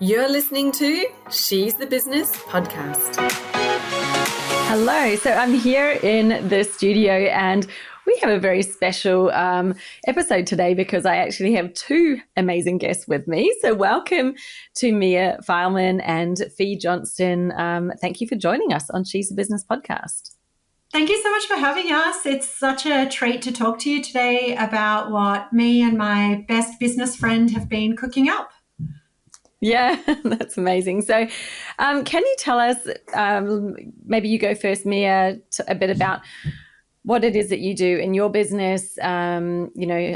You're listening to She's the Business podcast. Hello. So I'm here in the studio and we have a very special episode today because I actually have two amazing guests with me. So welcome to Mia Fileman and Fee Johnston. Thank you for joining us on She's the Business podcast. Thank you so much for having us. It's such a treat to talk to you today about what me and my best business friend have been cooking up. Yeah, that's amazing. So can you tell us, maybe you go first, Mia, a bit about what it is that you do in your business, a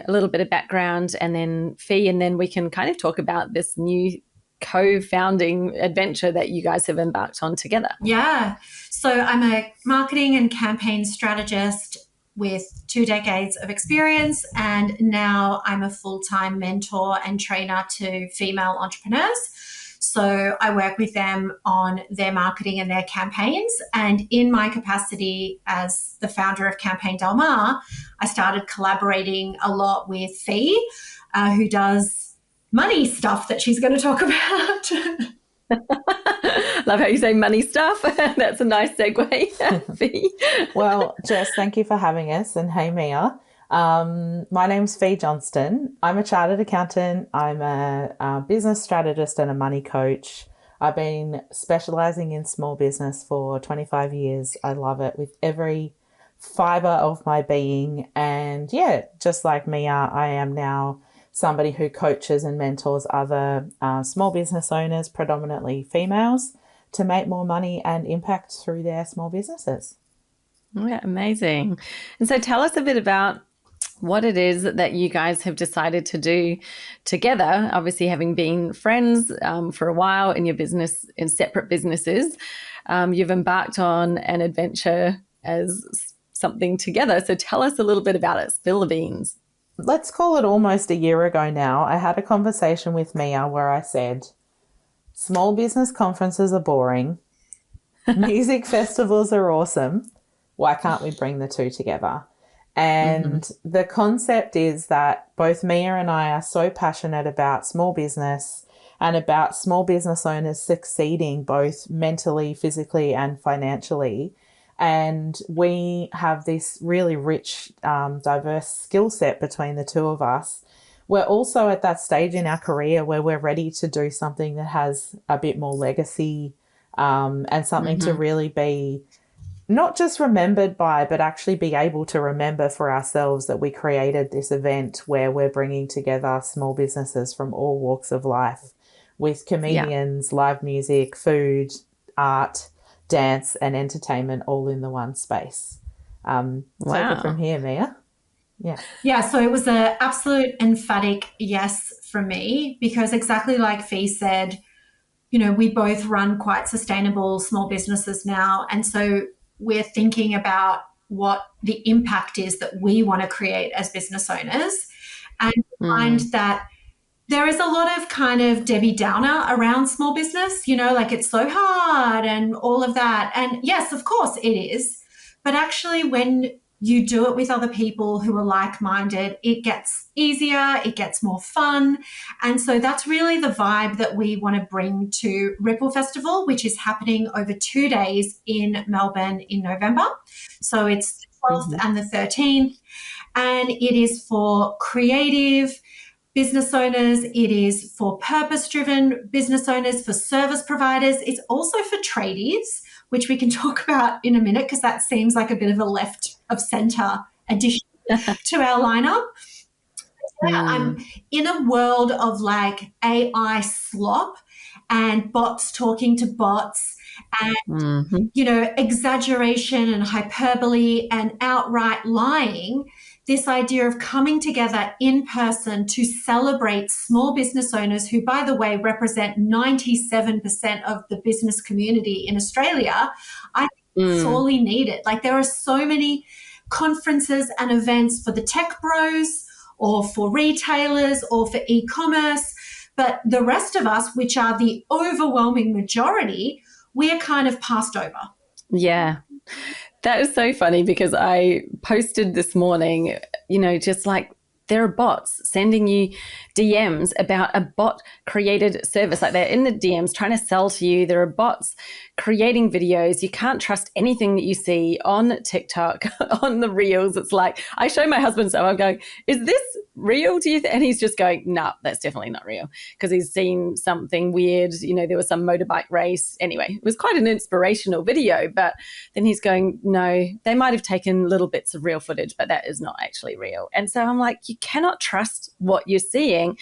little bit of background, and then Fee, and then we can kind of talk about this new co-founding adventure that you guys have embarked on together. Yeah. So I'm a marketing and campaign strategist with 2 decades of experience, and now I'm a full-time mentor and trainer to female entrepreneurs. So I work with them on their marketing and their campaigns. And in my capacity as the founder of Campaign Del Mar, I started collaborating a lot with Fee, who does money stuff that she's going to talk about. Love how you say money stuff. That's a nice segue. Fee. Well, Jess, thank you for having us. And hey, Mia. My name's Fee Johnston. I'm a chartered accountant. I'm a business strategist and a money coach. I've been specializing in small business for 25 years. I love it with every fiber of my being. And yeah, just like Mia, I am now somebody who coaches and mentors other small business owners, predominantly females, to make more money and impact through their small businesses. Yeah, amazing. And so tell us a bit about what it is that you guys have decided to do together, obviously having been friends for a while in your business, in separate businesses. You've embarked on an adventure as something together. So tell us a little bit about it. Spill the beans. Let's call it almost a year ago now. I had a conversation with Mia where I said, small business conferences are boring. Music festivals are awesome. Why can't we bring the two together? And the concept is that both Mia and I are so passionate about small business and about small business owners succeeding both mentally, physically, and financially. And we have this really rich, diverse skill set between the two of us. We're also at that stage in our career where we're ready to do something that has a bit more legacy and something to really be not just remembered by, but actually be able to remember for ourselves that we created this event where we're bringing together small businesses from all walks of life with comedians, live music, food, art, dance and entertainment all in the one space. Take it from here, Mia. Yeah, so it was an absolute emphatic yes from me because exactly like Fee said, we both run quite sustainable small businesses now. And so we're thinking about what the impact is that we want to create as business owners and find that there is a lot of kind of Debbie Downer around small business, like it's so hard and all of that. And yes, of course it is. But actually when you do it with other people who are like-minded, it gets easier, it gets more fun. And so that's really the vibe that we want to bring to Ripple Festival, which is happening over 2 days in Melbourne in November. So it's the 12th and the 13th. And it is for creative business owners. It is for purpose-driven business owners, for service providers. It's also for tradies, which we can talk about in a minute because that seems like a bit of a left of center addition to our lineup. I'm in a world of like AI slop and bots talking to bots and, exaggeration and hyperbole and outright lying. This idea of coming together in person to celebrate small business owners who, by the way, represent 97% of the business community in Australia, I think sorely needed. Like there are so many conferences and events for the tech bros or for retailers or for e-commerce, but the rest of us, which are the overwhelming majority, we're kind of passed over. Yeah. That is so funny because I posted this morning, just like there are bots sending you DMs about a bot created service. Like they're in the DMs trying to sell to you. There are bots creating videos. You can't trust anything that you see on TikTok, on the reels. It's like, I show my husband some, I'm going, is this real to you? And he's just going, no, that's definitely not real, because he's seen something weird. You know, there was some motorbike race. Anyway, it was quite an inspirational video, but then he's going, no, they might have taken little bits of real footage, but that is not actually real. And so I'm like, you cannot trust what you're seeing.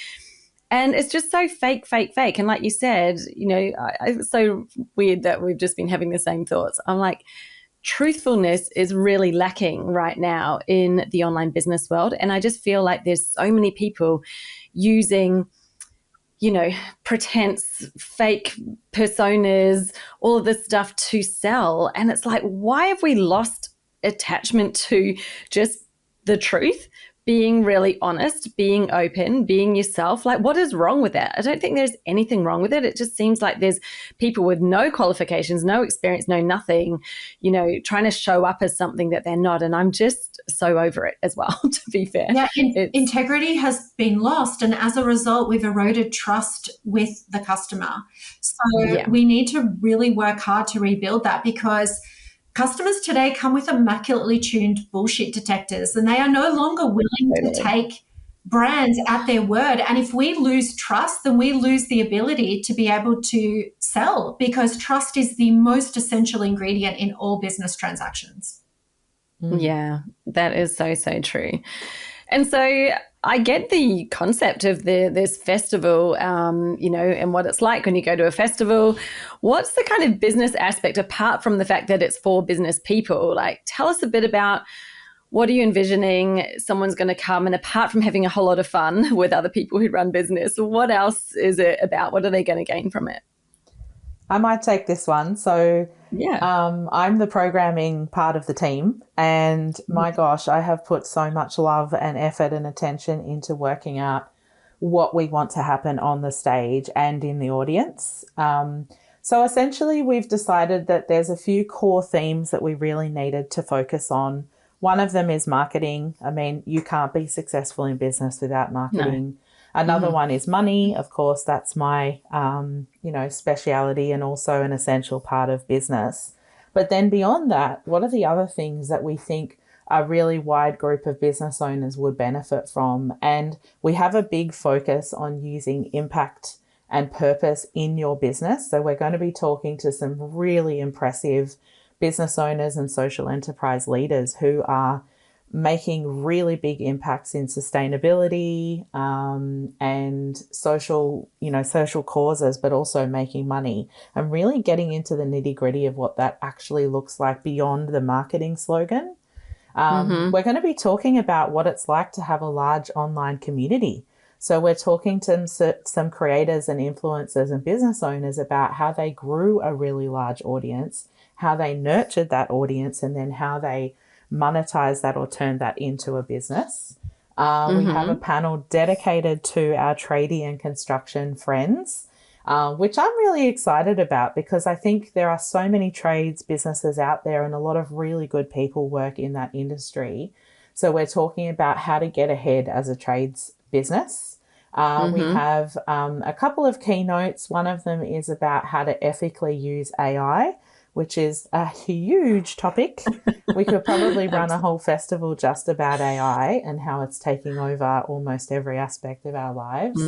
And it's just so fake, fake, fake. And like you said, you know, it's so weird that we've just been having the same thoughts. I'm like, truthfulness is really lacking right now in the online business world. And I just feel like there's so many people using, you know, pretense, fake personas, all of this stuff to sell. And it's like, why have we lost attachment to just the truth? Being really honest, being open, being yourself. Like, what is wrong with that? I don't think there's anything wrong with it. It just seems like there's people with no qualifications, no experience, no nothing, you know, trying to show up as something that they're not. And I'm just so over it as well, to be fair. Yeah, integrity has been lost. And as a result, we've eroded trust with the customer. So we need to really work hard to rebuild that, because customers today come with immaculately tuned bullshit detectors, and they are no longer willing to take brands at their word. And if we lose trust, then we lose the ability to be able to sell, because trust is the most essential ingredient in all business transactions. Yeah, that is so, so true. And so I get the concept of this festival, you know, and what it's like when you go to a festival. What's the kind of business aspect, apart from the fact that it's for business people? Like, tell us a bit about, what are you envisioning someone's going to come, and apart from having a whole lot of fun with other people who run business, what else is it about? What are they going to gain from it? I might take this one. So I'm the programming part of the team, and my gosh, I have put so much love and effort and attention into working out what we want to happen on the stage and in the audience. So essentially we've decided that there's a few core themes that we really needed to focus on. One of them is marketing. I mean, you can't be successful in business without marketing. No. Another one is money. Of course, that's my, you know, speciality and also an essential part of business. But then beyond that, what are the other things that we think a really wide group of business owners would benefit from? And we have a big focus on using impact and purpose in your business. So we're going to be talking to some really impressive business owners and social enterprise leaders who are making really big impacts in sustainability and social causes, but also making money, and really getting into the nitty-gritty of what that actually looks like beyond the marketing slogan. We're going to be talking about what it's like to have a large online community. So we're talking to some creators and influencers and business owners about how they grew a really large audience, how they nurtured that audience, and then how they monetize that or turn that into a business. We have a panel dedicated to our tradie and construction friends, which I'm really excited about, because I think there are so many trades businesses out there and a lot of really good people work in that industry. So we're talking about how to get ahead as a trades business. We have a couple of keynotes. One of them is about how to ethically use AI, which is a huge topic. We could probably run a whole festival just about AI and how it's taking over almost every aspect of our lives.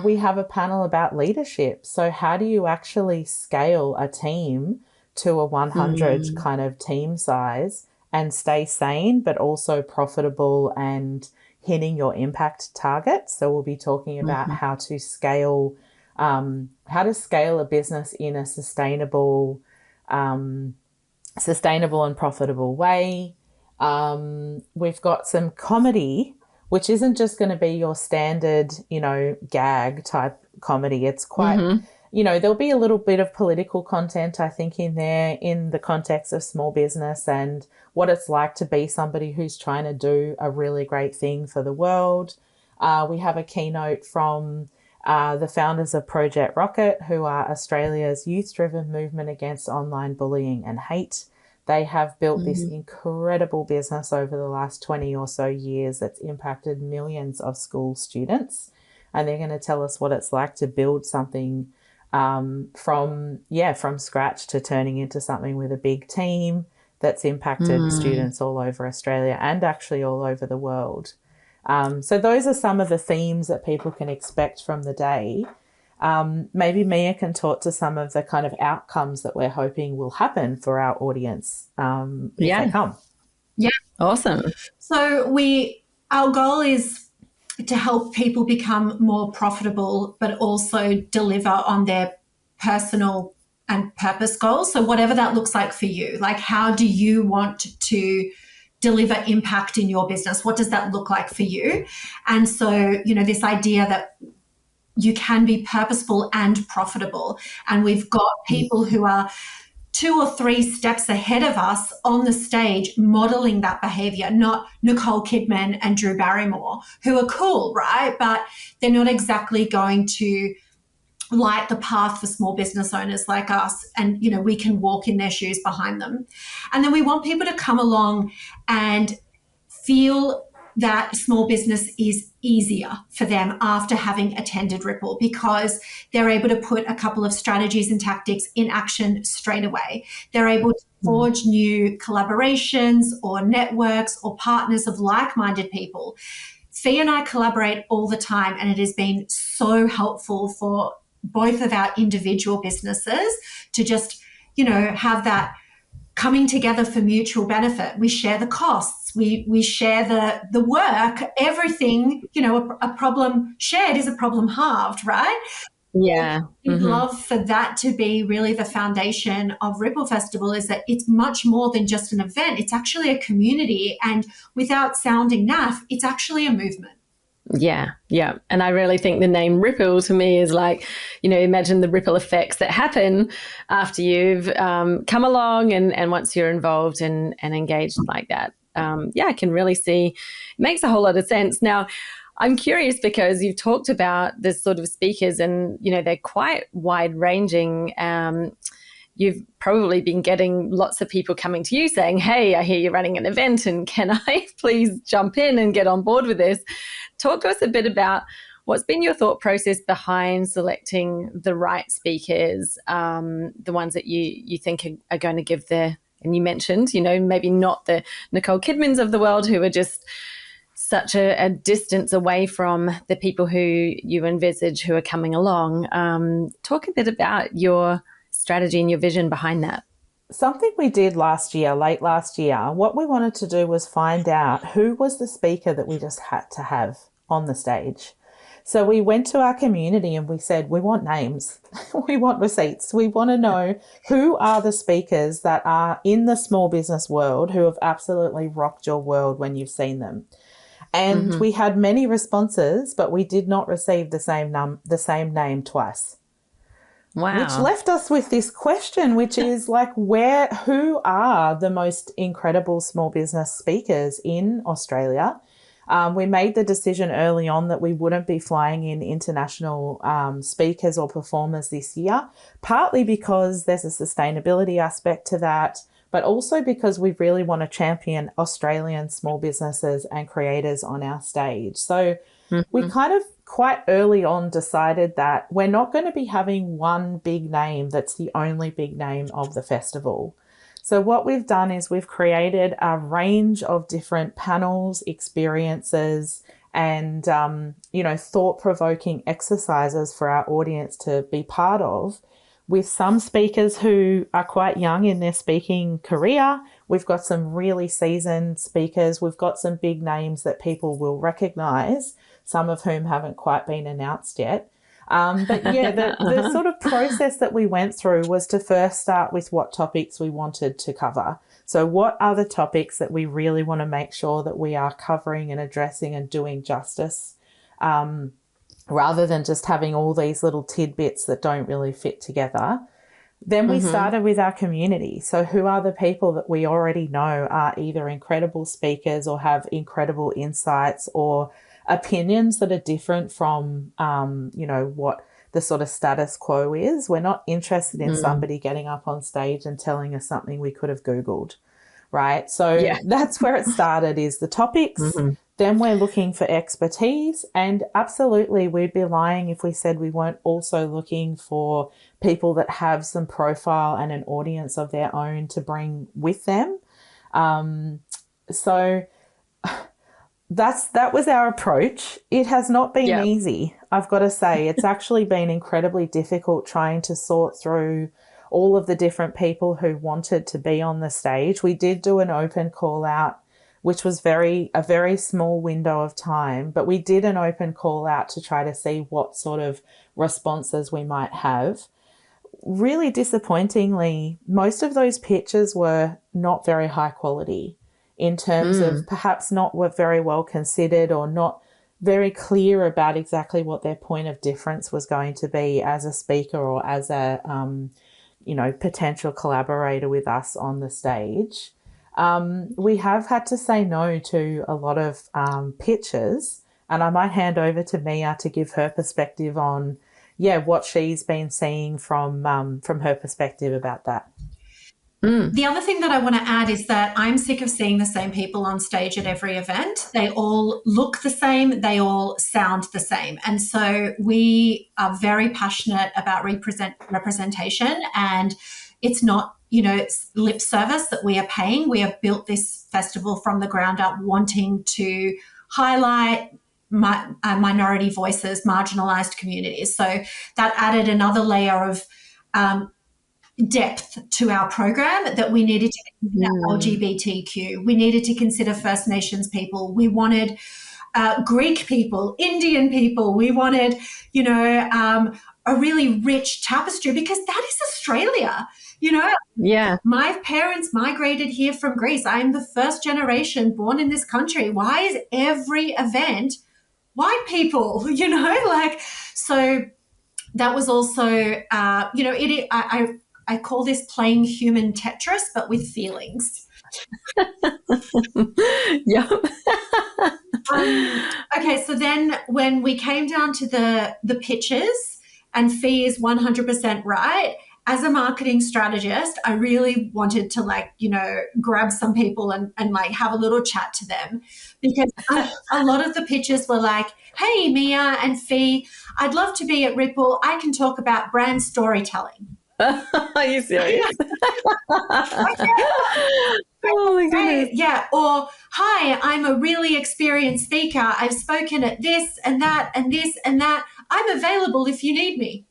We have a panel about leadership. So how do you actually scale a team to a 100 kind of team size and stay sane, but also profitable and hitting your impact targets? So we'll be talking about how to scale a business in a sustainable and profitable way. We've got some comedy, which isn't just going to be your standard, you know, gag type comedy. It's quite, you know, there'll be a little bit of political content, I think, in there in the context of small business and what it's like to be somebody who's trying to do a really great thing for the world. We have a keynote from the founders of Project Rocket, who are Australia's youth-driven movement against online bullying and hate. They have built this incredible business over the last 20 or so years that's impacted millions of school students. And they're going to tell us what it's like to build something from scratch to turning into something with a big team that's impacted students all over Australia and actually all over the world. So those are some of the themes that people can expect from the day. Maybe Mia can talk to some of the kind of outcomes that we're hoping will happen for our audience if they come. Yeah. Awesome. So our goal is to help people become more profitable, but also deliver on their personal and purpose goals. So whatever that looks like for you, like how do you want to deliver impact in your business? What does that look like for you? And so, this idea that you can be purposeful and profitable. And we've got people who are 2 or 3 steps ahead of us on the stage modeling that behavior, not Nicole Kidman and Drew Barrymore, who are cool, right? But they're not exactly going to light the path for small business owners like us. And, we can walk in their shoes behind them. And then we want people to come along and feel that small business is easier for them after having attended Ripple, because they're able to put a couple of strategies and tactics in action straight away. They're able to forge new collaborations or networks or partners of like-minded people. Fee and I collaborate all the time, and it has been so helpful for both of our individual businesses to just, have that coming together for mutual benefit. We share the costs. We share the work, everything. A problem shared is a problem halved, right? Yeah. We'd love for that to be really the foundation of Ripple Festival, is that it's much more than just an event. It's actually a community. And without sounding naff, it's actually a movement. Yeah, yeah. And I really think the name Ripple to me is like, imagine the ripple effects that happen after you've come along and once you're involved and engaged like that. I can really see, it makes a whole lot of sense. Now, I'm curious because you've talked about this sort of speakers and, they're quite wide ranging. You've probably been getting lots of people coming to you saying, hey, I hear you're running an event and can I please jump in and get on board with this? Talk to us a bit about what's been your thought process behind selecting the right speakers, the ones that you think are going to give and you mentioned, maybe not the Nicole Kidmans of the world who are just such a distance away from the people who you envisage who are coming along. Talk a bit about your strategy and your vision behind that. Something we did late last year, what we wanted to do was find out who was the speaker that we just had to have on the stage. So we went to our community and we said, we want names, we want receipts, we want to know who are the speakers that are in the small business world who have absolutely rocked your world when you've seen them. And we had many responses, but we did not receive the same name twice. Wow. Which left us with this question, which is like, who are the most incredible small business speakers in Australia? We made the decision early on that we wouldn't be flying in international speakers or performers this year, partly because there's a sustainability aspect to that, but also because we really want to champion Australian small businesses and creators on our stage. So we kind of quite early on decided that we're not going to be having one big name that's the only big name of the festival. So what we've done is we've created a range of different panels, experiences, and, thought-provoking exercises for our audience to be part of, with some speakers who are quite young in their speaking career. We've got some really seasoned speakers. We've got some big names that people will recognise, some of whom haven't quite been announced yet. But yeah, the sort of process that we went through was to first start with what topics we wanted to cover. So what are the topics that we really want to make sure that we are covering and addressing and doing justice, rather than just having all these little tidbits that don't really fit together. Then we started with our community. So who are the people that we already know are either incredible speakers or have incredible insights or opinions that are different from, what the sort of status quo is. We're not interested in somebody getting up on stage and telling us something we could have Googled, right? So that's where it started, is the topics. Then we're looking for expertise, and absolutely we'd be lying if we said we weren't also looking for people that have some profile and an audience of their own to bring with them. So that was our approach. It has not been easy, I've got to say. It's actually been incredibly difficult trying to sort through all of the different people who wanted to be on the stage. We did do an open call out, which was a very small window of time, but we did an open call out to try to see what sort of responses we might have. Really disappointingly, most of those pitches were not very high quality in terms of perhaps not were very well considered or not very clear about exactly what their point of difference was going to be as a speaker or as a potential collaborator with us on the stage. We have had to say no to a lot of pitches, and I might hand over to Mia to give her perspective on, what she's been seeing from her perspective about that. The other thing that I want to add is that I'm sick of seeing the same people on stage at every event. They all look the same. They all sound the same. And so we are very passionate about representation, and it's not, it's lip service that we are paying. We have built this festival from the ground up wanting to highlight minority voices, marginalized communities. So that added another layer of depth to our program, that we needed to consider LGBTQ. We needed to consider First Nations people. We wanted Greek people, Indian people. We wanted, a really rich tapestry, because that is Australia. My parents migrated here from Greece. I am the first generation born in this country. Why is every event white people? So that was also, I call this playing human Tetris, but with feelings. Okay, so then when we came down to the pitches, and Fee is 100% right, as a marketing strategist, I really wanted to grab some people and have a little chat to them, because a lot of the pitches were like, hey, Mia and Fee, I'd love to be at Ripple. I can talk about brand storytelling. Are you serious? Oh my goodness. Yeah. Or, hi, I'm a really experienced speaker. I've spoken at this and that and this and that. I'm available if you need me.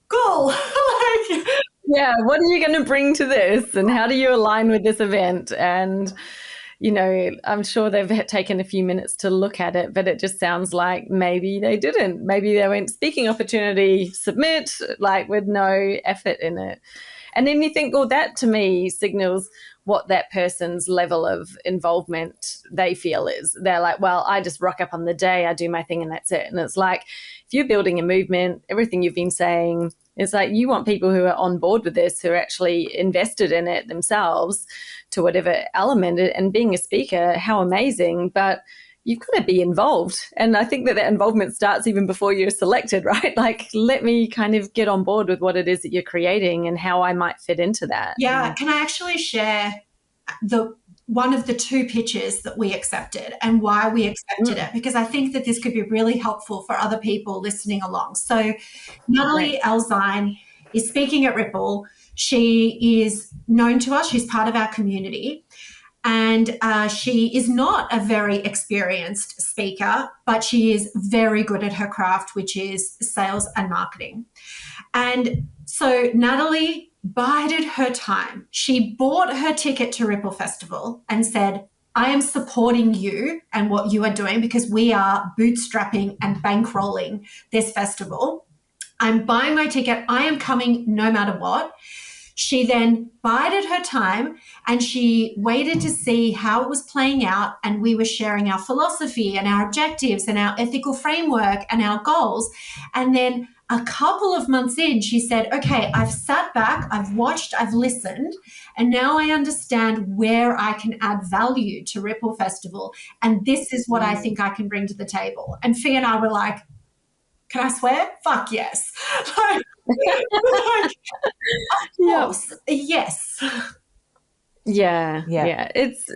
Cool. Yeah. What are you going to bring to this, and how do you align with this event? And I'm sure they've taken a few minutes to look at it, but it just sounds like maybe they didn't. Maybe they went speaking opportunity, submit, with no effort in it. And then you think, well, that to me signals what that person's level of involvement they feel is. They're like, well, I just rock up on the day, I do my thing, and that's it. And it's like, if you're building a movement, everything you've been saying, it's like you want people who are on board with this, who are actually invested in it themselves to whatever element. And being a speaker, how amazing, but you've got to be involved. And I think that involvement starts even before you're selected, right? Let me kind of get on board with what it is that you're creating and how I might fit into that. Yeah. Can I actually share one of the two pitches that we accepted and why we accepted it? Because I think that this could be really helpful for other people listening along. So Natalie Elzine is speaking at Ripple. She is known to us. She's part of our community. And she is not a very experienced speaker, but she is very good at her craft, which is sales and marketing. And so Natalie bided her time. She bought her ticket to Ripple Festival and said, I am supporting you and what you are doing, because we are bootstrapping and bankrolling this festival. I'm buying my ticket. I am coming no matter what. She then bided her time and she waited to see how it was playing out, and we were sharing our philosophy and our objectives and our ethical framework and our goals. And then a couple of months in, she said, okay, I've sat back, I've watched, I've listened, and now I understand where I can add value to Ripple Festival, and this is what I think I can bring to the table. And Fee and I were like, Can I swear? Fuck yes. Like, of course, yes. Yeah. It's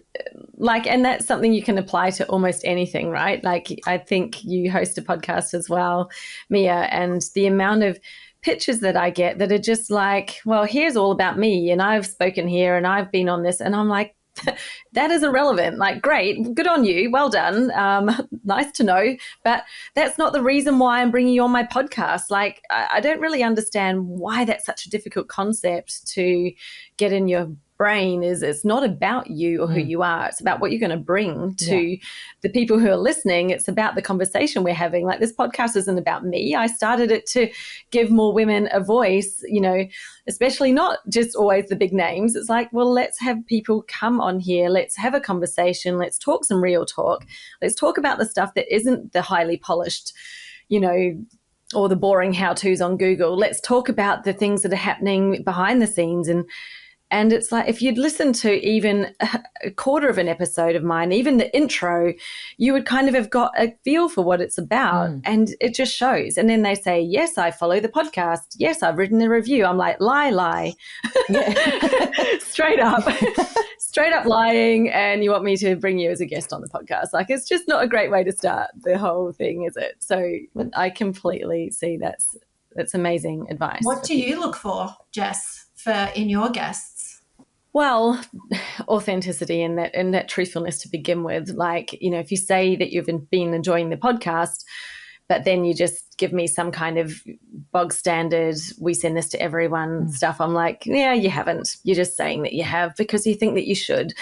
like, and that's something you can apply to almost anything, right? Like, I think you host a podcast as well, Mia, and the amount of pitches that I get that are just like, well, here's all about me, and I've spoken here and I've been on this, and I'm like, that is irrelevant. Like, great, good on you, well done, nice to know, but that's not the reason why I'm bringing you on my podcast. Like, I don't really understand why that's such a difficult concept to get in your brain. Is it's not about you or who you are, it's about what you're going to bring to the people who are listening. It's about the conversation we're having. Like, this podcast isn't about me. I started it to give more women a voice, you know, especially not just always the big names. It's like, well, let's have people come on here, let's have a conversation, let's talk some real talk, let's talk about the stuff that isn't the highly polished, you know, or the boring how-tos on Google. Let's talk about the things that are happening behind the scenes. And it's like, if you'd listened to even a quarter of an episode of mine, even the intro, you would kind of have got a feel for what it's about. And it just shows. And then they say, yes, I follow the podcast. Yes, I've written a review. I'm like, lie. Straight up lying. And you want me to bring you as a guest on the podcast. Like, it's just not a great way to start the whole thing, is it? So I completely see that's amazing advice. What do you look for, Jess, in your guests? Well, authenticity and that truthfulness to begin with. Like, you know, if you say that you've been enjoying the podcast, but then you just give me some kind of bog standard, we send this to everyone stuff, I'm like, yeah, you haven't. You're just saying that you have because you think that you should.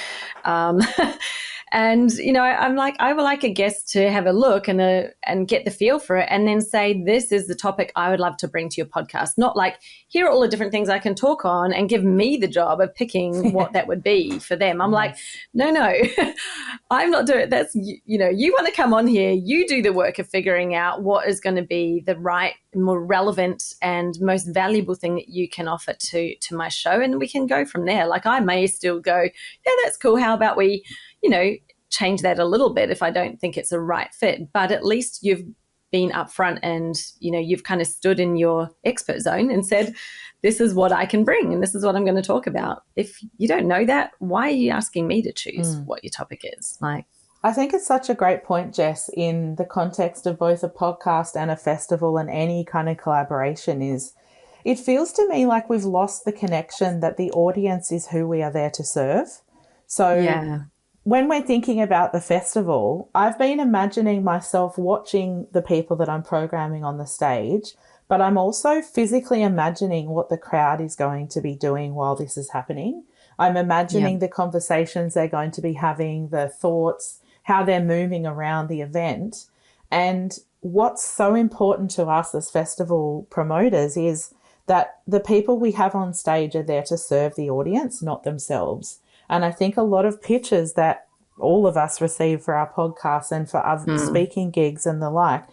And, you know, I'm like, I would like a guest to have a look and get the feel for it, and then say, this is the topic I would love to bring to your podcast. Not like, here are all the different things I can talk on, and give me the job of picking what that would be for them. I'm like, no, I'm not doing it. That's, you know, you want to come on here, you do the work of figuring out what is going to be the right, more relevant and most valuable thing that you can offer to my show, and we can go from there. Like, I may still go, yeah, that's cool. How about we, you know, change that a little bit if I don't think it's a right fit, but at least you've been upfront and, you know, you've kind of stood in your expert zone and said, this is what I can bring and this is what I'm going to talk about. If you don't know that, why are you asking me to choose what your topic is? Like, I think it's such a great point, Jess, in the context of both a podcast and a festival and any kind of collaboration. Is it feels to me like we've lost the connection that the audience is who we are there to serve. So when we're thinking about the festival, I've been imagining myself watching the people that I'm programming on the stage, but I'm also physically imagining what the crowd is going to be doing while this is happening. I'm imagining the conversations they're going to be having, the thoughts, how they're moving around the event. And what's so important to us as festival promoters is that the people we have on stage are there to serve the audience, not themselves. And I think a lot of pitches that all of us receive for our podcasts and for other speaking gigs and the like,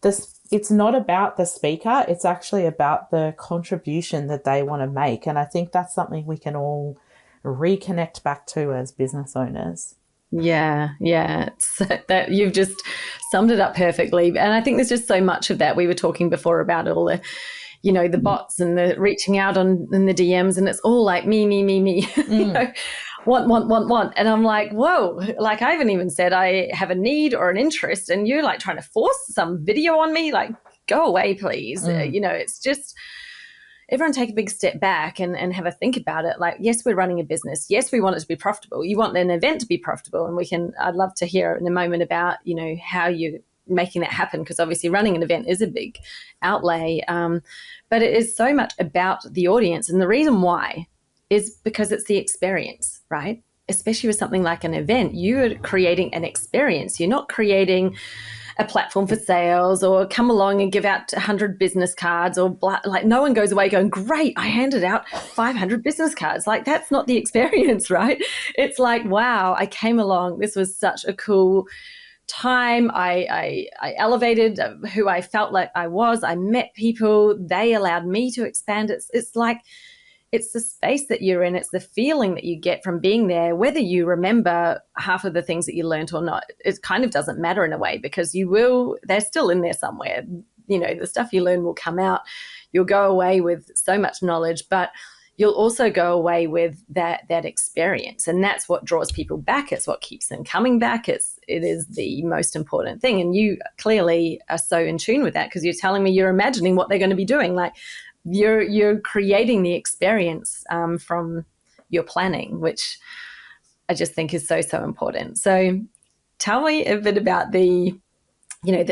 it's not about the speaker. It's actually about the contribution that they want to make. And I think that's something we can all reconnect back to as business owners. Yeah. It's that you've just summed it up perfectly. And I think there's just so much of that. We were talking before about all the, you know, the bots and the reaching out in the DMs, and it's all like me. You know, want. And I'm like, whoa, like, I haven't even said I have a need or an interest, and you're like trying to force some video on me. Like, go away, please. You know, it's just, everyone take a big step back and have a think about it. Like, yes, we're running a business. Yes, we want it to be profitable. You want an event to be profitable. And I'd love to hear in a moment about, you know, how you're making that happen, because obviously running an event is a big outlay. But it is so much about the audience. And the reason why is because it's the experience, right? Especially with something like an event, you're creating an experience. You're not creating a platform for sales or come along and give out 100 business cards or like, no one goes away going, great, I handed out 500 business cards. Like, that's not the experience, right? It's like, wow, I came along. This was such a cool time. I elevated who I felt like I was. I met people. They allowed me to expand. It's like, it's the space that you're in. It's the feeling that you get from being there, whether you remember half of the things that you learned or not. It kind of doesn't matter in a way, because they're still in there somewhere. the stuff you learn will come out. You'll go away with so much knowledge, but you'll also go away with that experience. And that's what draws people back. It's what keeps them coming back. It is the most important thing. And you clearly are so in tune with that, because you're telling me you're imagining what they're going to be doing. Like you're creating the experience from your planning, which I just think is so, so important. So tell me a bit about the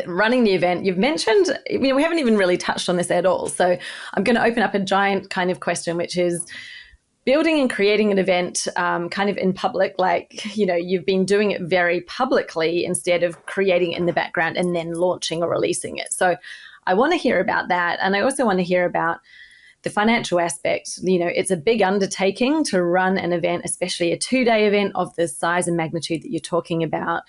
running the event. You've mentioned, we haven't even really touched on this at all. So I'm going to open up a giant kind of question, which is building and creating an event kind of in public. Like, you've been doing it very publicly instead of creating it in the background and then launching or releasing it. So I want to hear about that. And I also want to hear about the financial aspect. It's a big undertaking to run an event, especially a 2-day event of the size and magnitude that you're talking about.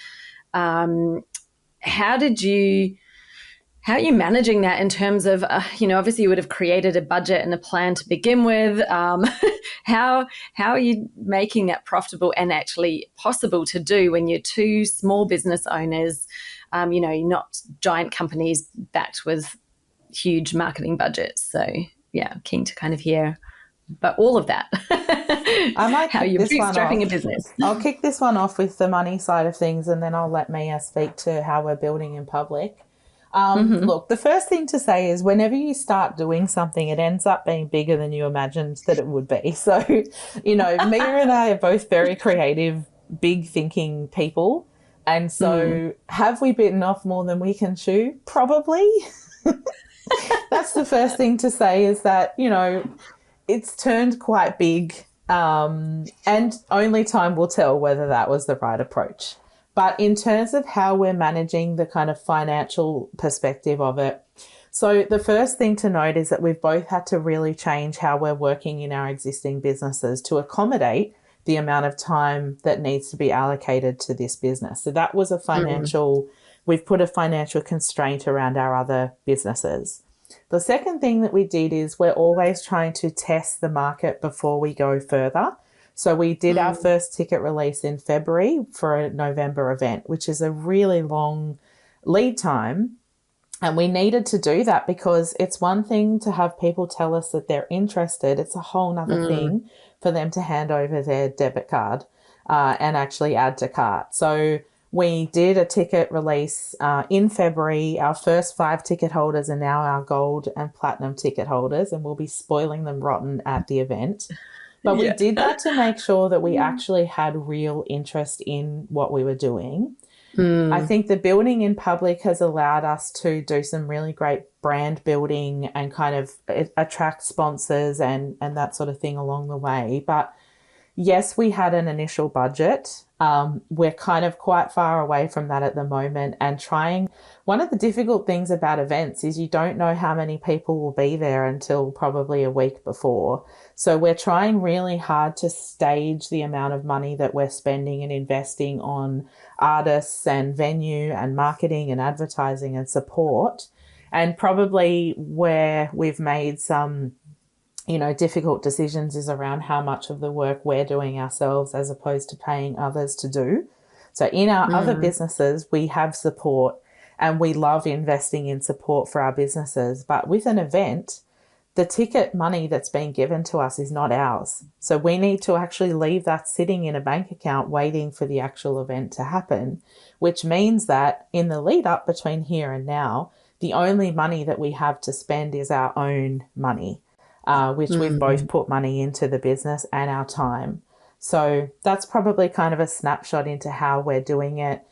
How are you managing that in terms of, obviously you would have created a budget and a plan to begin with. How are you making that profitable and actually possible to do when you're two small business owners, not giant companies backed with huge marketing budgets? So yeah, keen to kind of hear but all of that. I might how you're bootstrapping a business. I'll kick this one off with the money side of things, and then I'll let Mia speak to how we're building in public. Look, the first thing to say is whenever you start doing something, it ends up being bigger than you imagined that it would be. So, Mia and I are both very creative, big thinking people. And so have we bitten off more than we can chew? Probably. That's the first thing to say, is that, it's turned quite big, and only time will tell whether that was the right approach. But in terms of how we're managing the kind of financial perspective of it, so the first thing to note is that we've both had to really change how we're working in our existing businesses to accommodate the amount of time that needs to be allocated to this business. So that was a financial, we've put a financial constraint around our other businesses. The second thing that we did is we're always trying to test the market before we go further. So we did our first ticket release in February for a November event, which is a really long lead time. And we needed to do that because it's one thing to have people tell us that they're interested. It's a whole nother thing for them to hand over their debit card and actually add to cart. So we did a ticket release in February. Our first 5 ticket holders are now our gold and platinum ticket holders, and we'll be spoiling them rotten at the event. But we did that to make sure that we actually had real interest in what we were doing. I think the building in public has allowed us to do some really great brand building and kind of attract sponsors and that sort of thing along the way. But yes, we had an initial budget. We're kind of quite far away from that at the moment, and one of the difficult things about events is you don't know how many people will be there until probably a week before. So we're trying really hard to stage the amount of money that we're spending and investing on artists and venue and marketing and advertising and support. And probably where we've made some difficult decisions is around how much of the work we're doing ourselves as opposed to paying others to do. So in our other businesses, we have support and we love investing in support for our businesses. But with an event, the ticket money that's being given to us is not ours. So we need to actually leave that sitting in a bank account waiting for the actual event to happen, which means that in the lead up between here and now, the only money that we have to spend is our own money. Which we've both put money into the business and our time. So that's probably kind of a snapshot into how we're doing it.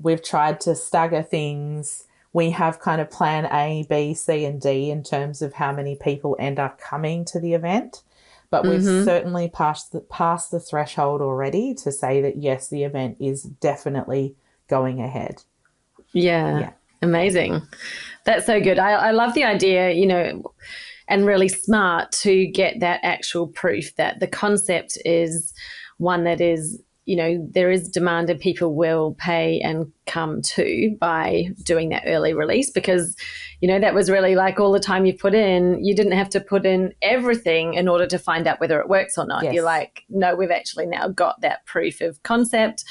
We've tried to stagger things. We have kind of plan A, B, C, and D in terms of how many people end up coming to the event. But we've certainly passed the threshold already to say that, yes, the event is definitely going ahead. Yeah. Amazing. That's so good. I love the idea, and really smart to get that actual proof that the concept is one that is, there is demand and people will pay and come to by doing that early release, because, that was really like all the time you put in, you didn't have to put in everything in order to find out whether it works or not. Yes. You're like, no, we've actually now got that proof of concept.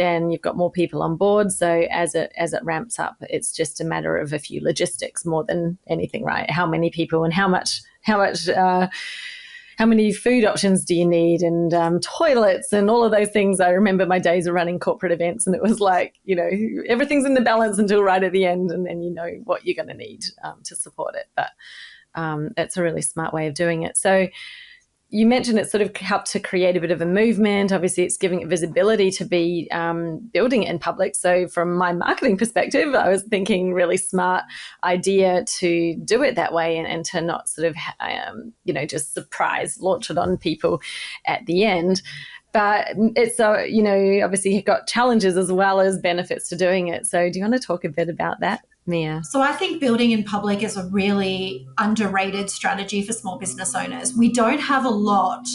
then you've got more people on board. So as it ramps up, it's just a matter of a few logistics more than anything, right? How many people and how many food options do you need, and toilets and all of those things. I remember my days of running corporate events, and it was like, you know, everything's in the balance until right at the end, and then you know what you're going to need to support it. But it's a really smart way of doing it. So you mentioned it sort of helped to create a bit of a movement. Obviously, it's giving it visibility to be building it in public. So from my marketing perspective, I was thinking really smart idea to do it that way, and to not sort of, just surprise launch it on people at the end. But it's, obviously you've got challenges as well as benefits to doing it. So do you want to talk a bit about that, Mia? So I think building in public is a really underrated strategy for small business owners. We don't have a lot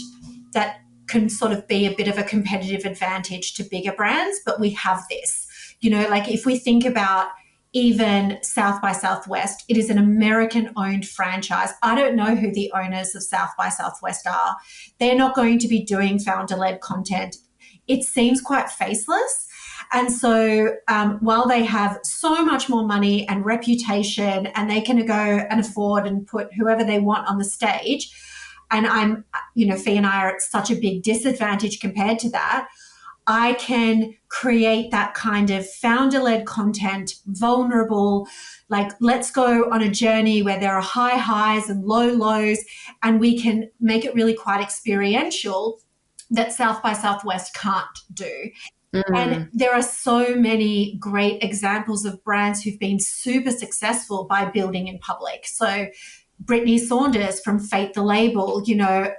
that can sort of be a bit of a competitive advantage to bigger brands, but we have this. You know, like if we think about even South by Southwest, it is an American-owned franchise. I don't know who the owners of South by Southwest are. They're not going to be doing founder-led content. It seems quite faceless. And so while they have so much more money and reputation, and they can go and afford and put whoever they want on the stage, and Fee and I are at such a big disadvantage compared to that, I can create that kind of founder-led content, vulnerable, like let's go on a journey where there are high highs and low lows, and we can make it really quite experiential that South by Southwest can't do. And there are so many great examples of brands who've been super successful by building in public. So Brittany Saunders from Fate the Label,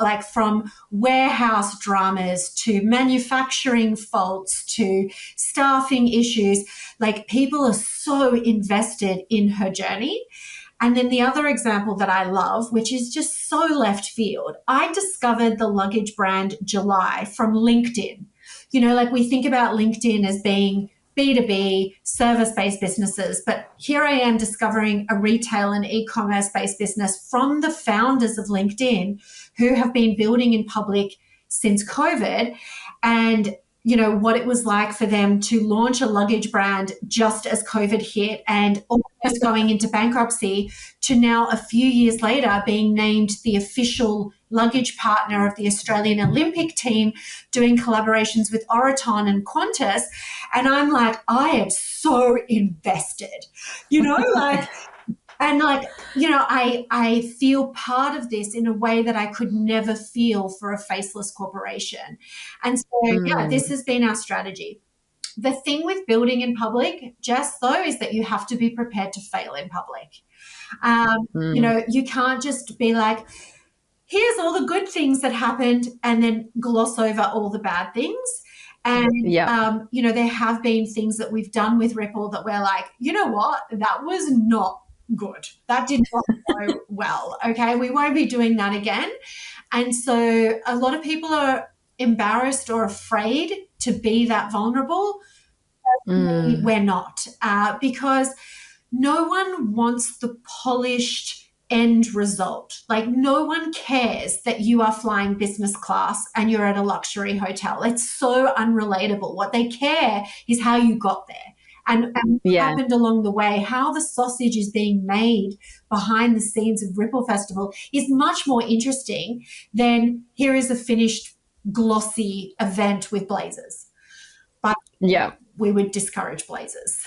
like from warehouse dramas to manufacturing faults to staffing issues, like people are so invested in her journey. And then the other example that I love, which is just so left field, I discovered the luggage brand July from LinkedIn. Like we think about LinkedIn as being B2B, service-based businesses, but here I am discovering a retail and e-commerce-based business from the founders of LinkedIn who have been building in public since COVID, and what it was like for them to launch a luggage brand just as COVID hit and almost going into bankruptcy, to now a few years later being named the official luggage partner of the Australian Olympic team, doing collaborations with Oroton and Qantas. And I'm like, I am so invested, I feel part of this in a way that I could never feel for a faceless corporation. And so, this has been our strategy. The thing with building in public, Jess, though, is that you have to be prepared to fail in public. You can't just be like, here's all the good things that happened and then gloss over all the bad things. And, there have been things that we've done with Ripple that we're like, you know what, that was not good. That did not go well. Okay, we won't be doing that again. And so a lot of people are embarrassed or afraid to be that vulnerable. We're not, because no one wants the polished end result. Like no one cares that you are flying business class and you're at a luxury hotel. It's so unrelatable. What they care is how you got there. And what happened along the way, how the sausage is being made behind the scenes of Ripple Festival is much more interesting than here is a finished glossy event with blazers. But we would discourage blazers.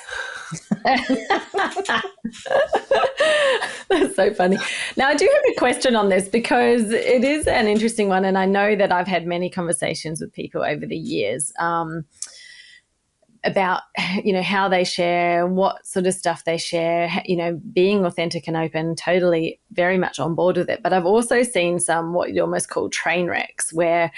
That's so funny. Now, I do have a question on this because it is an interesting one, and I know that I've had many conversations with people over the years about, how they share, what sort of stuff they share, being authentic and open, totally very much on board with it. But I've also seen some what you'd almost call train wrecks where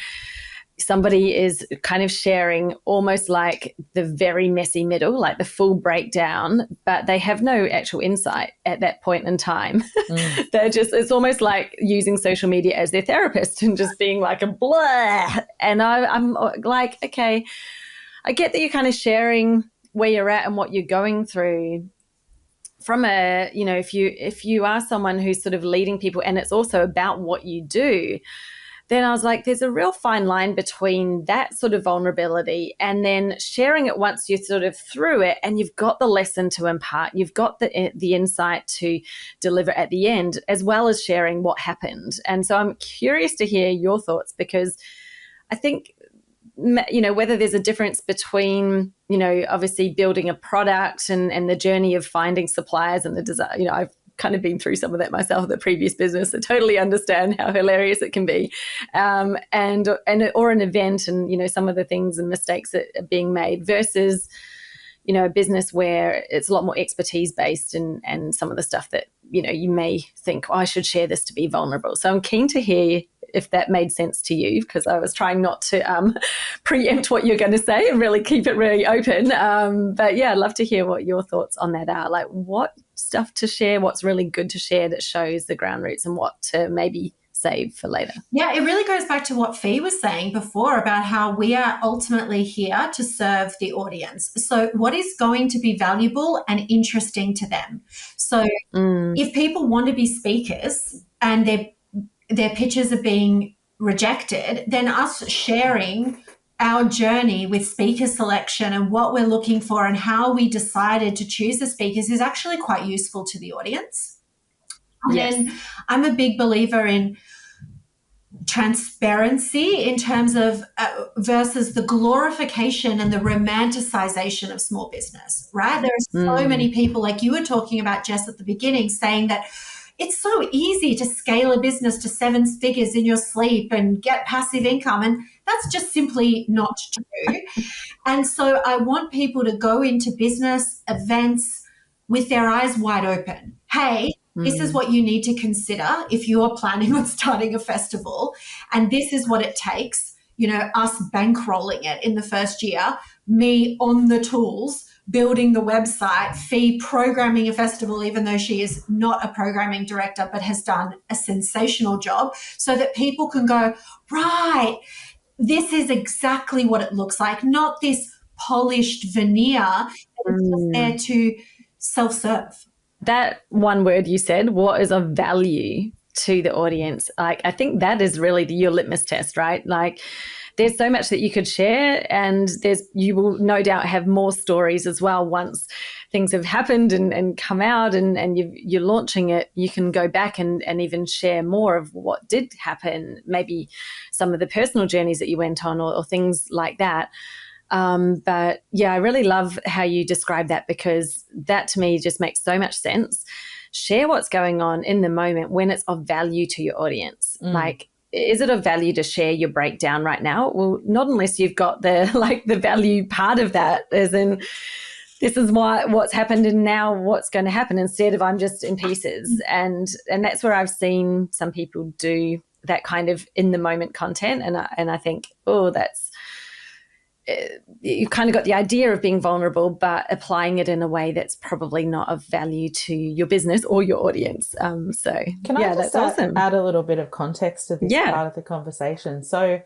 somebody is kind of sharing almost like the very messy middle, like the full breakdown, but they have no actual insight at that point in time. It's almost like using social media as their therapist and just being like a blah. And I'm like, okay, I get that you're kind of sharing where you're at and what you're going through from a, if you are someone who's sort of leading people and it's also about what you do, then I was like, there's a real fine line between that sort of vulnerability and then sharing it once you're sort of through it and you've got the lesson to impart, you've got the insight to deliver at the end, as well as sharing what happened. And so I'm curious to hear your thoughts, because I think, whether there's a difference between, obviously building a product and the journey of finding suppliers and the design, I've kind of been through some of that myself at the previous business. I totally understand how hilarious it can be, and or an event and, some of the things and mistakes that are being made versus, a business where it's a lot more expertise based and some of the stuff that, you may think, I should share this to be vulnerable. So I'm keen to hear if that made sense to you, because I was trying not to preempt what you're going to say and really keep it really open. But yeah, I'd love to hear what your thoughts on that are. Like, what stuff to share, what's really good to share that shows the ground roots, and what to maybe save for later. Yeah, it really goes back to what Fee was saying before about how we are ultimately here to serve the audience. So what is going to be valuable and interesting to them? So if people want to be speakers and their pitches are being rejected, then us sharing our journey with speaker selection and what we're looking for and how we decided to choose the speakers is actually quite useful to the audience. Yes. And I'm a big believer in transparency in terms of versus the glorification and the romanticization of small business, right? There are so many people, like you were talking about, Jess, at the beginning, saying that it's so easy to scale a business to 7 figures in your sleep and get passive income. And that's just simply not true. And so I want people to go into business events with their eyes wide open. Hey, this is what you need to consider if you are planning on starting a festival. And this is what it takes, us bankrolling it in the first year, me on the tools, building the website, Fee programming a festival, even though she is not a programming director, but has done a sensational job, so that people can go, right, this is exactly what it looks like, not this polished veneer. It's just there to self-serve. That one word you said, what is of value to the audience? Like, I think that is really your litmus test, right? Like, there's so much that you could share, and you will no doubt have more stories as well once things have happened and come out and you're launching it. You can go back and even share more of what did happen, maybe some of the personal journeys that you went on or things like that. But yeah, I really love how you describe that, because that to me just makes so much sense. Share what's going on in the moment when it's of value to your audience. Like, is it of value to share your breakdown right now? Well, not unless you've got the value part of that, as in, this is what's happened and now what's going to happen, instead of I'm just in pieces. And that's where I've seen some people do that kind of in the moment content. And I think, you've kind of got the idea of being vulnerable, but applying it in a way that's probably not of value to your business or your audience. Can I just add a little bit of context to this part of the conversation? So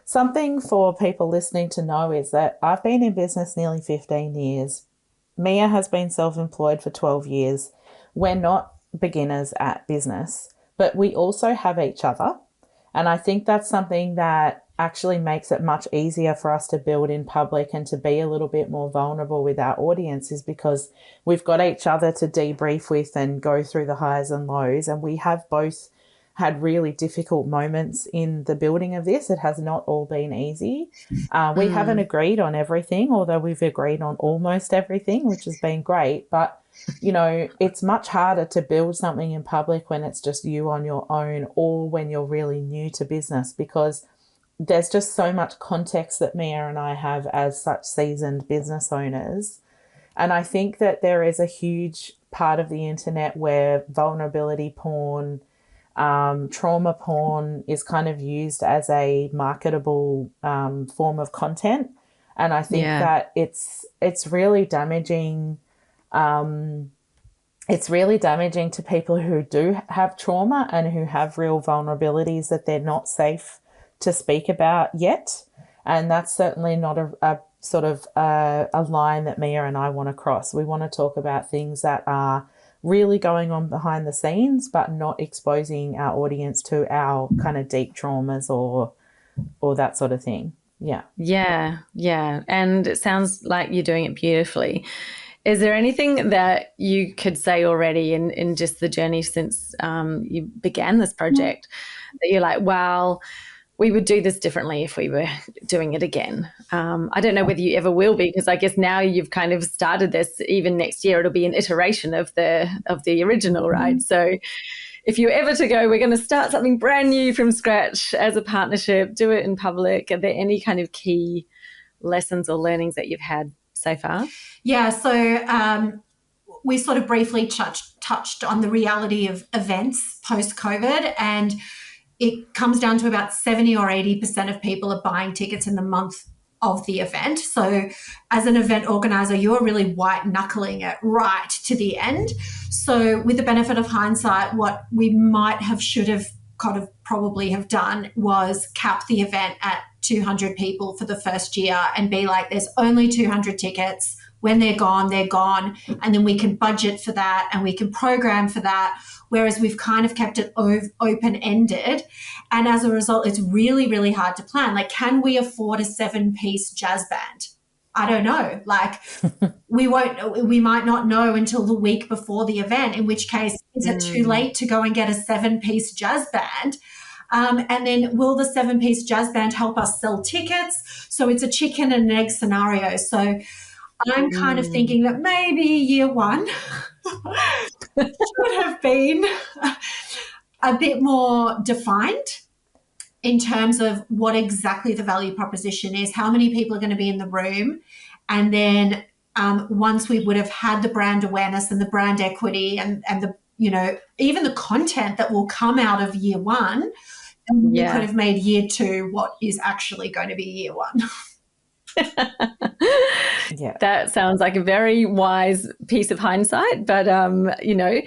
something for people listening to know is that I've been in business nearly 15 years. Mia has been self-employed for 12 years. We're not beginners at business, but we also have each other. And I think that's something that actually makes it much easier for us to build in public and to be a little bit more vulnerable with our audience, is because we've got each other to debrief with and go through the highs and lows. And we have both had really difficult moments in the building of this. It has not all been easy. We haven't agreed on everything, although we've agreed on almost everything, which has been great. But, it's much harder to build something in public when it's just you on your own, or when you're really new to business, because there's just so much context that Mia and I have as such seasoned business owners. And I think that there is a huge part of the internet where vulnerability porn, trauma porn is kind of used as a marketable form of content. And I think that it's really damaging. It's really damaging to people who do have trauma and who have real vulnerabilities that they're not safe to speak about yet. And that's certainly not a sort of a line that Mia and I want to cross. We want to talk about things that are really going on behind the scenes, but not exposing our audience to our kind of deep traumas or that sort of thing. Yeah. Yeah, yeah. And it sounds like you're doing it beautifully. Is there anything that you could say already in just the journey since you began this project that you're like, wow, we would do this differently if we were doing it again? I don't know whether you ever will be, because I guess now you've kind of started this. Even next year, it'll be an iteration of the original, right? So if you're ever to go, we're going to start something brand new from scratch as a partnership, do it in public. Are there any kind of key lessons or learnings that you've had so far? Yeah, so we sort of briefly touched on the reality of events post-COVID, and it comes down to about 70 or 80% of people are buying tickets in the month of the event. So as an event organizer, you're really white knuckling it right to the end. So with the benefit of hindsight, what we might have, should have, could have probably have done was cap the event at 200 people for the first year and be like, there's only 200 tickets. When they're gone, they're gone. And then we can budget for that and we can program for that. Whereas we've kind of kept it open-ended. And as a result, it's really, really hard to plan. Like, can we afford a 7-piece jazz band? I don't know. Like, we might not know until the week before the event, in which case, is it too late to go and get a 7-piece jazz band? And then will the 7-piece jazz band help us sell tickets? So it's a chicken and egg scenario. So I'm kind of thinking that maybe year one should have been a bit more defined in terms of what exactly the value proposition is, how many people are going to be in the room. And then once we would have had the brand awareness and the brand equity and the, you know, even the content that will come out of year one, we could have made year two what is actually going to be year one. Yeah, that sounds like a very wise piece of hindsight, but you know,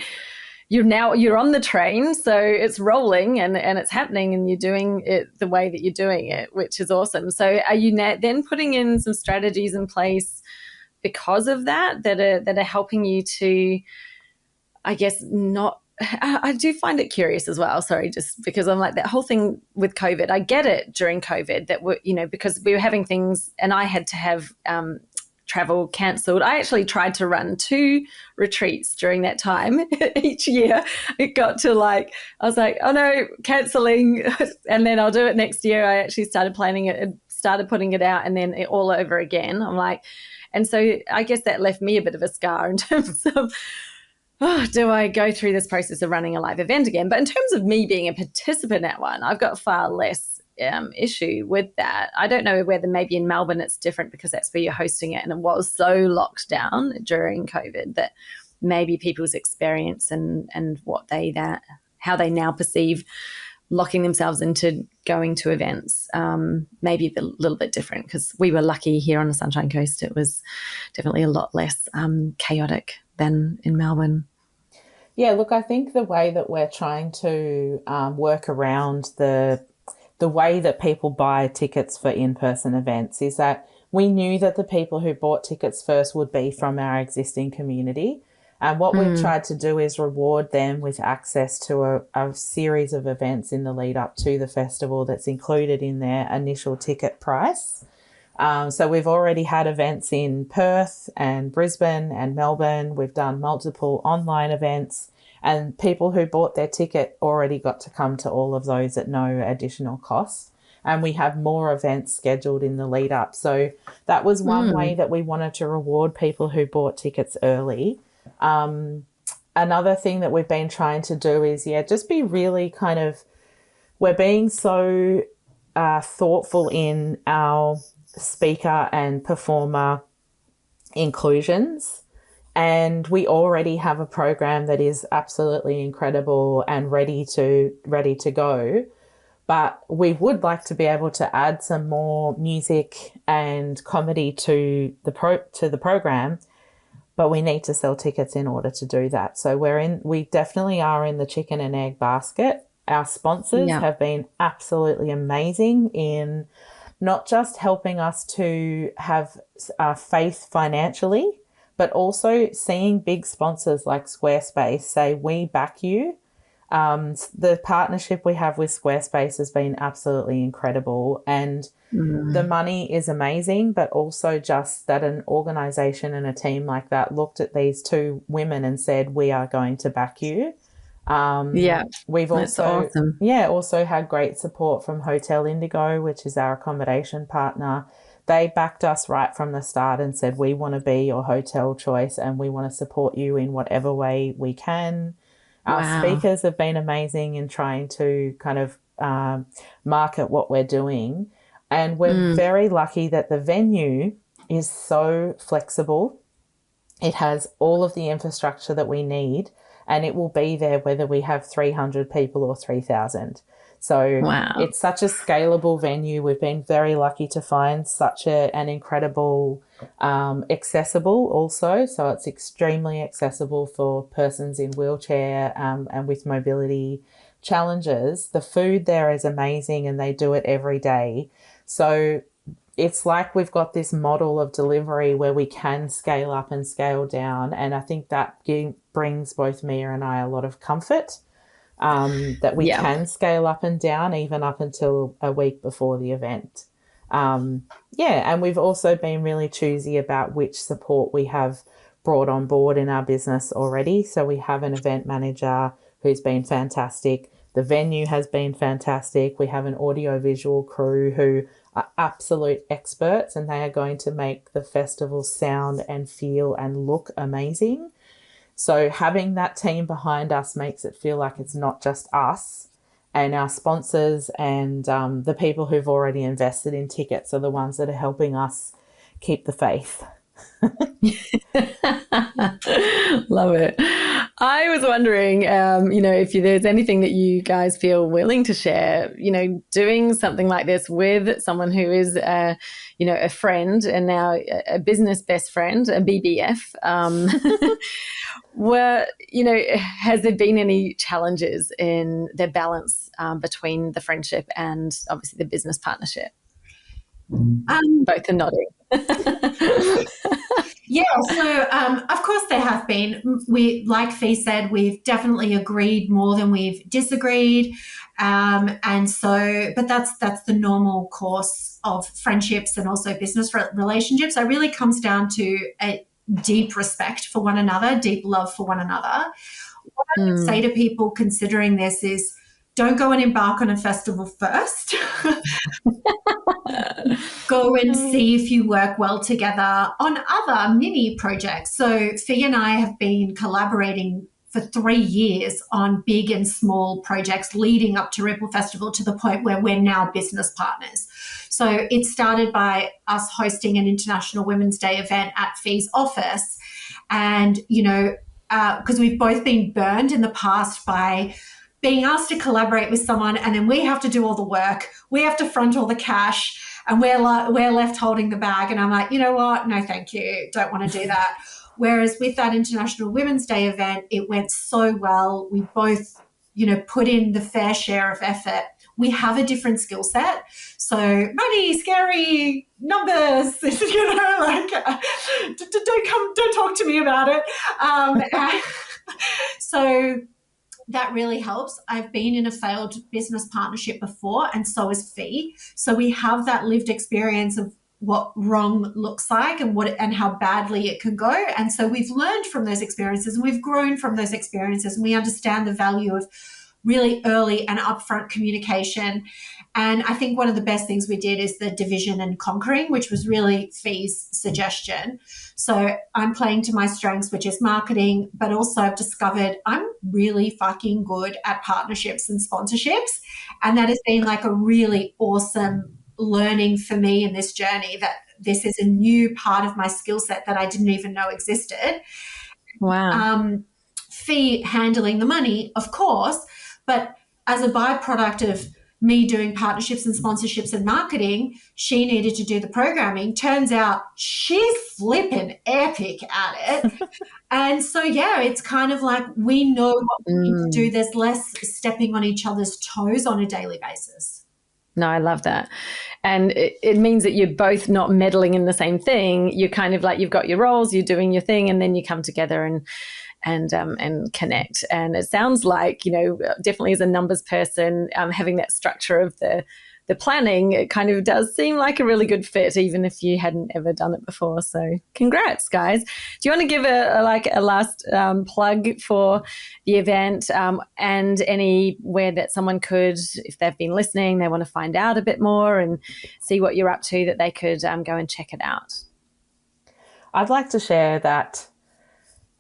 you're on the train, so it's rolling and it's happening, and you're doing it the way that you're doing it, which is awesome. So are you then putting in some strategies in place because of that are helping you to, I guess, not I do find it curious as well. Sorry, just because I'm like, that whole thing with COVID, I get it during COVID that we're, you know, because we were having things and I had to have travel cancelled. I actually tried to run 2 retreats during that time each year. It got to like, I was like, oh no, cancelling, and then I'll do it next year. I actually started planning it and started putting it out, and then it all over again. I'm like, and so I guess that left me a bit of a scar in terms of, oh, do I go through this process of running a live event again? But in terms of me being a participant at one, I've got far less issue with that. I don't know whether maybe in Melbourne it's different because that's where you're hosting it, and it was so locked down during COVID that maybe people's experience and how they now perceive locking themselves into going to events maybe a little bit different, because we were lucky here on the Sunshine Coast. It was definitely a lot less chaotic than in Melbourne. Yeah, look, I think the way that we're trying to work around the way that people buy tickets for in-person events is that we knew that the people who bought tickets first would be from our existing community. And what we've tried to do is reward them with access to a series of events in the lead up to the festival that's included in their initial ticket price. So we've already had events in Perth and Brisbane and Melbourne. We've done multiple online events, and people who bought their ticket already got to come to all of those at no additional cost. And we have more events scheduled in the lead up. So that was one way that we wanted to reward people who bought tickets early. Another thing that we've been trying to do is, just be really we're being so thoughtful in our speaker and performer inclusions. And we already have a program that is absolutely incredible and ready to go. But we would like to be able to add some more music and comedy to the program, but we need to sell tickets in order to do that. So we definitely are in the chicken and egg basket. Our sponsors have been absolutely amazing in not just helping us to have faith financially, but also seeing big sponsors like Squarespace say, we back you. The partnership we have with Squarespace has been absolutely incredible, and the money is amazing, but also just that an organization and a team like that looked at these two women and said, we are going to back you. We've that's also, awesome. also had great support from Hotel Indigo, which is our accommodation partner. They backed us right from the start and said, we want to be your hotel choice and we want to support you in whatever way we can. Our speakers have been amazing in trying to kind of market what we're doing. And we're very lucky that the venue is so flexible. It has all of the infrastructure that we need, and it will be there whether we have 300 people or 3,000. So it's such a scalable venue. We've been very lucky to find such an incredible, accessible also. So it's extremely accessible for persons in wheelchair and with mobility challenges. The food there is amazing and they do it every day. So it's like we've got this model of delivery where we can scale up and scale down. And I think that brings both Mia and I a lot of comfort. That we can scale up and down even up until a week before the event. And we've also been really choosy about which support we have brought on board in our business already. So we have an event manager who's been fantastic. The venue has been fantastic. We have an audiovisual crew who are absolute experts, and they are going to make the festival sound and feel and look amazing. So having that team behind us makes it feel like it's not just us, and our sponsors and the people who've already invested in tickets are the ones that are helping us keep the faith. Love it. I was wondering, if there's anything that you guys feel willing to share, doing something like this with someone who is, a friend and now a business best friend, a BBF. Has there been any challenges in the balance between the friendship and obviously the business partnership? Both are nodding. Of course there have been. We, like Fee said, we've definitely agreed more than we've disagreed, but that's the normal course of friendships and also business relationships. It really comes down to a deep respect for one another, deep love for one another. What I would say to people considering this is, don't go and embark on a festival first. Go and see if you work well together on other mini projects. So Fee and I have been collaborating for 3 years on big and small projects leading up to Ripple Festival, to the point where we're now business partners. So it started by us hosting an International Women's Day event at Fee's office. And, because we've both been burned in the past by being asked to collaborate with someone, and then we have to do all the work. We have to front all the cash, and we're left holding the bag. And I'm like, you know what? No, thank you. Don't want to do that. Whereas with that International Women's Day event, it went so well. We both, put in the fair share of effort. We have a different skill set. So money, scary, numbers, don't talk to me about it. So that really helps. I've been in a failed business partnership before, and so has Fee. So we have that lived experience of what wrong looks like and how badly it can go. And so we've learned from those experiences, and we've grown from those experiences, and we understand the value of really early and upfront communication. And I think one of the best things we did is the division and conquering, which was really Fee's suggestion. So I'm playing to my strengths, which is marketing, but also I've discovered I'm really fucking good at partnerships and sponsorships. And that has been like a really awesome learning for me in this journey, that this is a new part of my skill set that I didn't even know existed. Wow. Fee handling the money, of course, but as a byproduct of me doing partnerships and sponsorships and marketing, she needed to do the programming. Turns out she's flipping epic at it. And so, it's kind of like we know what we need to do. There's less stepping on each other's toes on a daily basis. No, I love that. And it means that you're both not meddling in the same thing. You're kind of like, you've got your roles, you're doing your thing, and then you come together and connect. And it sounds like, definitely as a numbers person, having that structure of the planning, it kind of does seem like a really good fit, even if you hadn't ever done it before. So congrats, guys. Do you want to give a last plug for the event, and anywhere that someone could, if they've been listening, they want to find out a bit more and see what you're up to, that they could go and check it out? I'd like to share that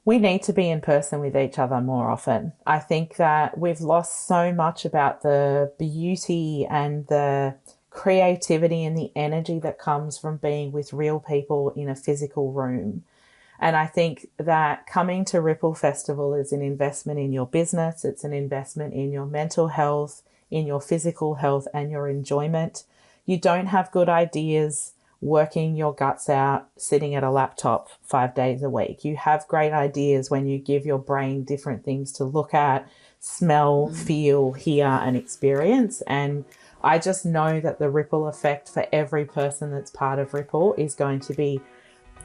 we need to be in person with each other more often. I think that we've lost so much about the beauty and the creativity and the energy that comes from being with real people in a physical room. And I think that coming to Ripple Festival is an investment in your business. It's an investment in your mental health, in your physical health, and your enjoyment. You don't have good ideas working your guts out, sitting at a laptop 5 days a week. You have great ideas when you give your brain different things to look at, smell, feel, hear, and experience. And I just know that the ripple effect for every person that's part of Ripple is going to be,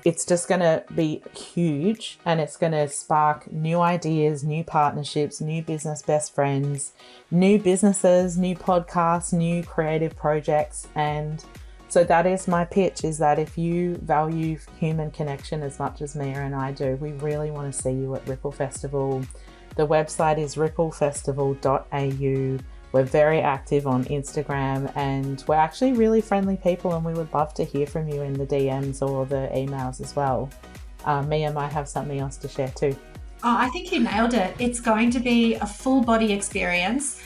it's just going to be huge, and it's going to spark new ideas, new partnerships, new business best friends, new businesses, new podcasts, new creative projects. And so that is my pitch, is that if you value human connection as much as Mia and I do, we really want to see you at Ripple Festival. The website is ripplefestival.au. We're very active on Instagram, and we're actually really friendly people, and we would love to hear from you in the DMs or the emails as well. Mia might have something else to share too. Oh, I think you nailed it. It's going to be a full body experience.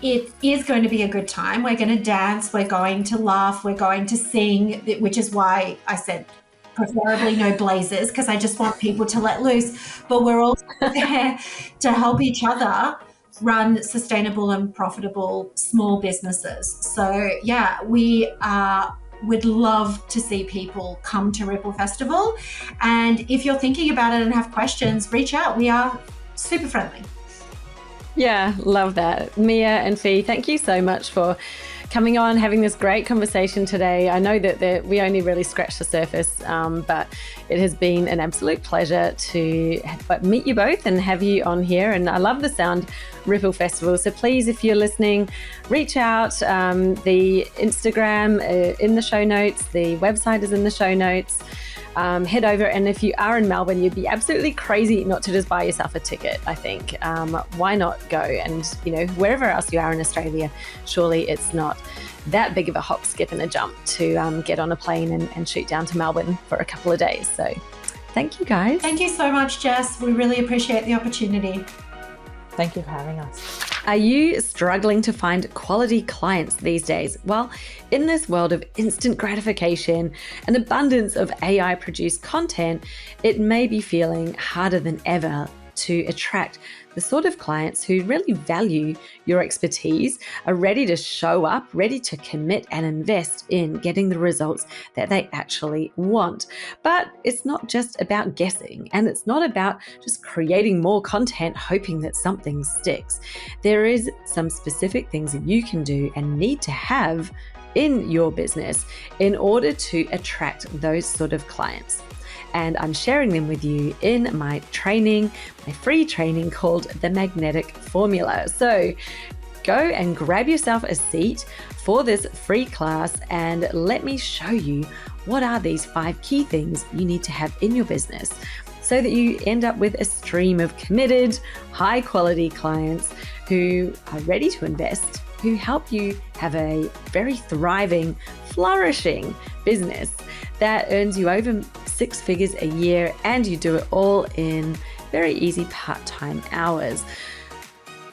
It is going to be a good time. We're going to dance, we're going to laugh, we're going to sing, which is why I said preferably no blazers, because I just want people to let loose. But we're also there to help each other run sustainable and profitable small businesses. So yeah, we would love to see people come to Ripple Festival. And if you're thinking about it and have questions, reach out. We are super friendly. Yeah, love that. Mia and Fee, thank you so much for coming on, having this great conversation today. I know that we only really scratched the surface, but it has been an absolute pleasure to meet you both and have you on here. And I love the sound Ripple Festival. So please, if you're listening, reach out. The Instagram in the show notes, the website is in the show notes. Head over, and if you are in Melbourne, you'd be absolutely crazy not to just buy yourself a ticket, I think. Why not go? And, wherever else you are in Australia, surely it's not that big of a hop, skip and a jump to get on a plane and shoot down to Melbourne for a couple of days. So thank you, guys. Thank you so much, Jess. We really appreciate the opportunity. Thank you for having us. Are you struggling to find quality clients these days? Well, in this world of instant gratification and abundance of AI-produced content, it may be feeling harder than ever to attract the sort of clients who really value your expertise, are ready to show up, ready to commit and invest in getting the results that they actually want. But it's not just about guessing, and it's not about just creating more content hoping that something sticks. There is some specific things that you can do and need to have in your business in order to attract those sort of clients. And I'm sharing them with you in my training, my free training called The Magnetic Formula. So go and grab yourself a seat for this free class and let me show you what are these 5 key things you need to have in your business so that you end up with a stream of committed, high quality clients who are ready to invest, who help you have a very thriving, flourishing business that earns you over 6 figures a year, and you do it all in very easy part-time hours.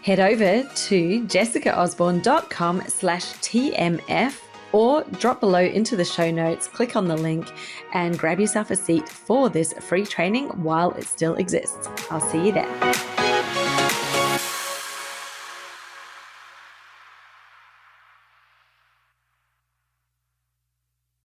Head over to jessicaosborne.com/TMF or drop below into the show notes, click on the link and grab yourself a seat for this free training while it still exists. I'll see you there.